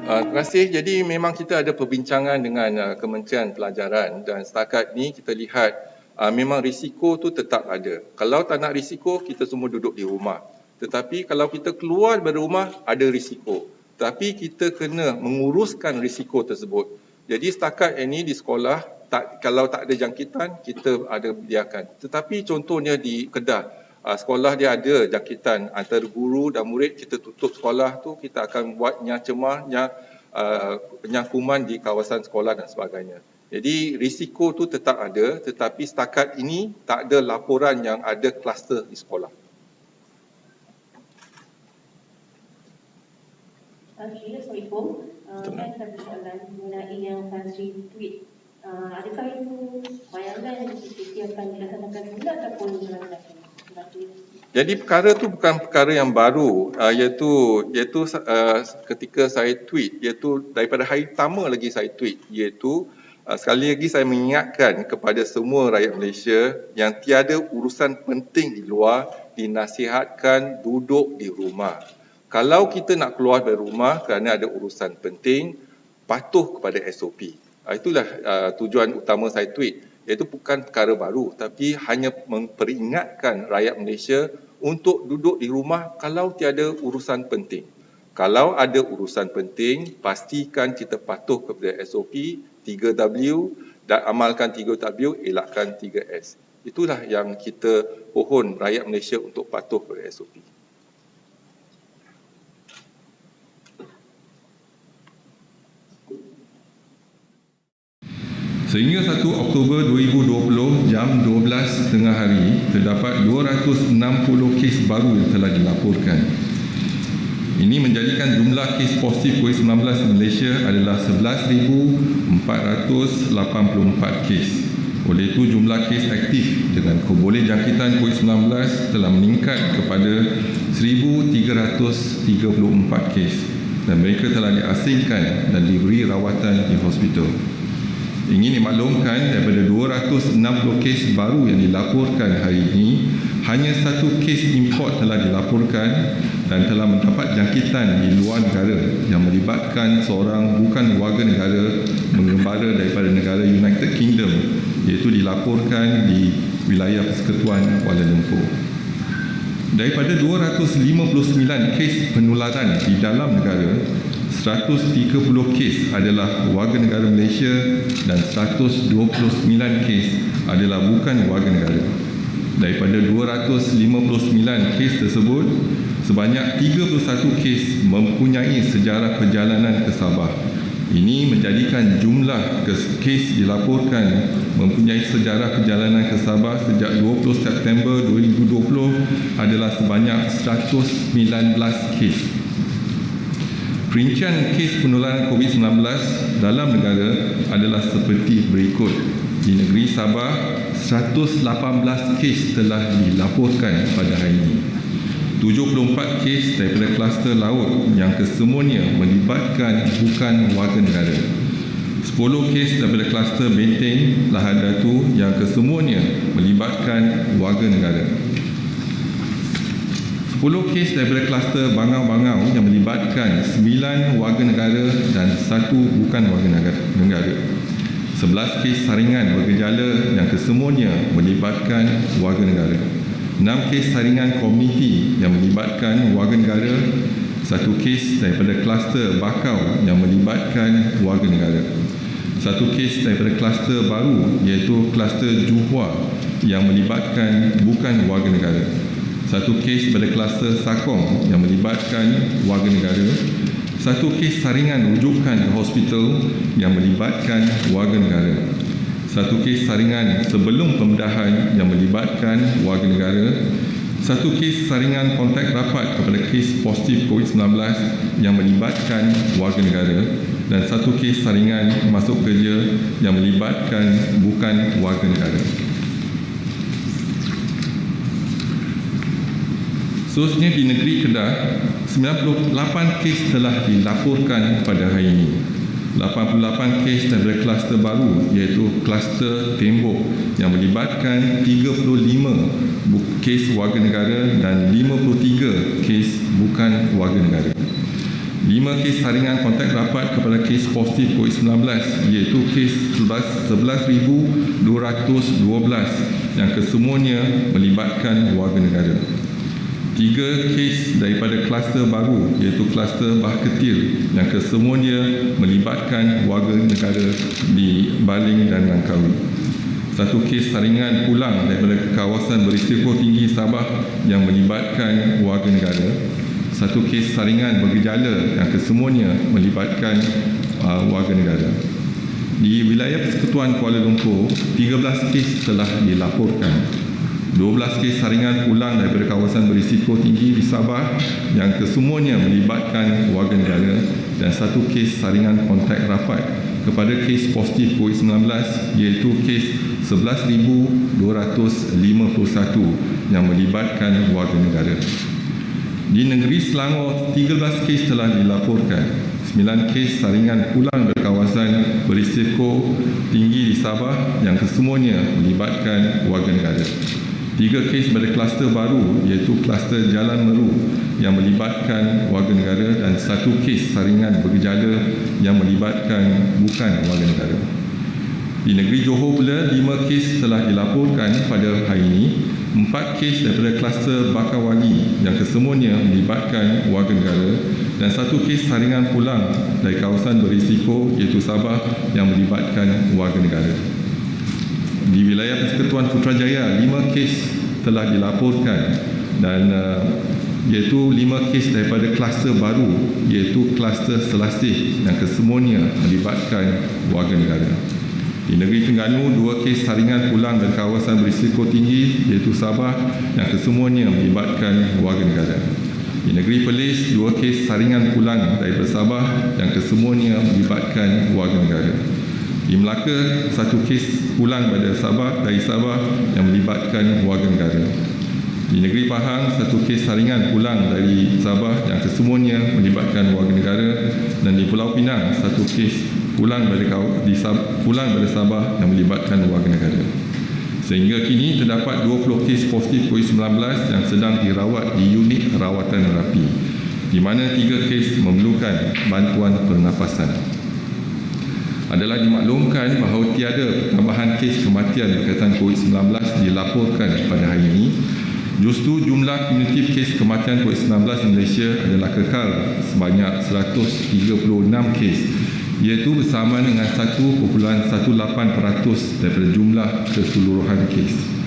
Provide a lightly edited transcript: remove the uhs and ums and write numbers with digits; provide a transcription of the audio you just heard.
Terima kasih. Jadi memang kita ada perbincangan dengan Kementerian Pelajaran dan setakat ni kita lihat memang risiko tu tetap ada. Kalau tak nak risiko, kita semua duduk di rumah. Tetapi kalau kita keluar dari rumah, ada risiko. Tapi kita kena menguruskan risiko tersebut. Jadi setakat ini di sekolah, kalau tak ada jangkitan, kita ada biarkan. Tetapi contohnya di Kedah, sekolah dia ada jangkitan antara guru dan murid, kita tutup sekolah tu, kita akan buat nyacemah, penyangkuman di kawasan sekolah dan sebagainya. Jadi risiko tu tetap ada, tetapi setakat ini tak ada laporan yang ada kluster di sekolah. Assalamualaikum. Saya ada soalan mengenai yang Fazri tweet. Adakah itu bayangan seperti akan dilaksanakan semula ataupun melanjutkan? Jadi perkara tu bukan perkara yang baru, iaitu ketika saya tweet, iaitu daripada hari pertama lagi saya tweet, iaitu sekali lagi saya mengingatkan kepada semua rakyat Malaysia yang tiada urusan penting di luar, dinasihatkan duduk di rumah. Kalau kita nak keluar dari rumah kerana ada urusan penting, patuh kepada SOP. Itulah tujuan utama saya tweet. Iaitu bukan perkara baru, tapi hanya memperingatkan rakyat Malaysia untuk duduk di rumah kalau tiada urusan penting. Kalau ada urusan penting, pastikan kita patuh kepada SOP 3W dan amalkan 3W, elakkan 3S. Itulah yang kita pohon rakyat Malaysia untuk patuh kepada SOP. Sehingga 1 Oktober 2020 jam 12 tengah hari, terdapat 260 kes baru yang telah dilaporkan. Ini menjadikan jumlah kes positif COVID-19 di Malaysia adalah 11,484 kes. Oleh itu, jumlah kes aktif dengan keboleh jangkitan COVID-19 telah meningkat kepada 1,334 kes dan mereka telah diasingkan dan diberi rawatan di hospital. Ingin dimaklumkan, daripada 260 kes baru yang dilaporkan hari ini, hanya 1 kes import telah dilaporkan dan telah mendapat jangkitan di luar negara yang melibatkan seorang bukan warga negara mengembara daripada negara United Kingdom, iaitu dilaporkan di wilayah Persekutuan Kuala Lumpur. Daripada 259 kes penularan di dalam negara, 130 kes adalah warga negara Malaysia dan 129 kes adalah bukan warga negara. Daripada 259 kes tersebut, sebanyak 31 kes mempunyai sejarah perjalanan ke Sabah. Ini menjadikan jumlah kes dilaporkan mempunyai sejarah perjalanan ke Sabah sejak 20 September 2020 adalah sebanyak 119 kes. Perincian kes penularan COVID-19 dalam negara adalah seperti berikut. Di negeri Sabah, 118 kes telah dilaporkan pada hari ini. 74 kes daripada kluster laut yang kesemuanya melibatkan bukan warga negara. 10 kes daripada kluster benteng lahan datu yang kesemuanya melibatkan warga negara. 10 kes daripada kluster bangau-bangau yang melibatkan 9 warga negara dan 1 bukan warga negara. 11 kes saringan bergejala yang kesemuanya melibatkan warga negara. 6 kes saringan komuniti yang melibatkan warga negara. 1 kes daripada kluster bakau yang melibatkan warga negara. 1 kes daripada kluster baru iaitu kluster Johor yang melibatkan bukan warga negara. 1 kes pada kluster Sakong yang melibatkan warga negara. 1 kes saringan rujukan ke hospital yang melibatkan warga negara. 1 kes saringan sebelum pembedahan yang melibatkan warga negara. 1 kes saringan kontak rapat kepada kes positif COVID-19 yang melibatkan warga negara. Dan 1 kes saringan masuk kerja yang melibatkan bukan warga negara. Seterusnya di negeri Kedah, 98 kes telah dilaporkan pada hari ini. 88 kes daripada kluster baru iaitu kluster Tembok yang melibatkan 35 kes warga negara dan 53 kes bukan warga negara. 5 kes saringan kontak rapat kepada kes positif COVID-19 iaitu kes 11,212 yang kesemuanya melibatkan warga negara. 3 kes daripada kluster baru iaitu kluster Bah Ketil yang kesemuanya melibatkan warga negara di Baling dan Langkawi. 1 kes saringan pulang daripada kawasan berisiko tinggi Sabah yang melibatkan warga negara. 1 kes saringan bergejala yang kesemuanya melibatkan warga negara. Di wilayah Persekutuan Kuala Lumpur, 13 kes telah dilaporkan. 12 kes saringan pulang daripada kawasan berisiko tinggi di Sabah yang kesemuanya melibatkan warga negara dan 1 kes saringan kontak rapat kepada kes positif COVID-19 iaitu kes 11,251 yang melibatkan warga negara. Di negeri Selangor, 13 kes telah dilaporkan. 9 kes saringan pulang dari kawasan berisiko tinggi di Sabah yang kesemuanya melibatkan warga negara. 3 kes pada kluster baru iaitu kluster Jalan Meru yang melibatkan warga negara dan 1 kes saringan bergejala yang melibatkan bukan warga negara. Di negeri Johor pula 5 kes telah dilaporkan pada hari ini. 4 kes daripada kluster Bakawali yang kesemuanya melibatkan warga negara dan 1 kes saringan pulang dari kawasan berisiko iaitu Sabah yang melibatkan warga negara. Di wilayah Persekutuan Putrajaya 5 kes telah dilaporkan dan iaitu 5 kes daripada kluster baru iaitu kluster Selasih yang kesemuanya melibatkan warga negara. Di negeri Terengganu 2 kes saringan pulang dari kawasan berisiko tinggi iaitu Sabah yang kesemuanya melibatkan warga negara. Di negeri Perlis 2 kes saringan pulang dari Sabah yang kesemuanya melibatkan warga negara. Di Melaka 1 kes pulang dari Sabah yang melibatkan warga negara. Di negeri Pahang 1 kes saringan pulang dari Sabah yang kesemuanya melibatkan warga negara dan di Pulau Pinang 1 kes pulang dari Sabah yang melibatkan warga negara. Sehingga kini terdapat 20 kes positif COVID-19 yang sedang dirawat di unit rawatan rapi, di mana 3 kes memerlukan bantuan pernafasan. Adalah dimaklumkan bahawa tiada tambahan kes kematian berkaitan COVID-19 dilaporkan pada hari ini. Justru jumlah kumulatif kes kematian COVID-19 di Malaysia adalah kekal sebanyak 136 kes, iaitu bersamaan dengan 1.18% daripada jumlah keseluruhan kes.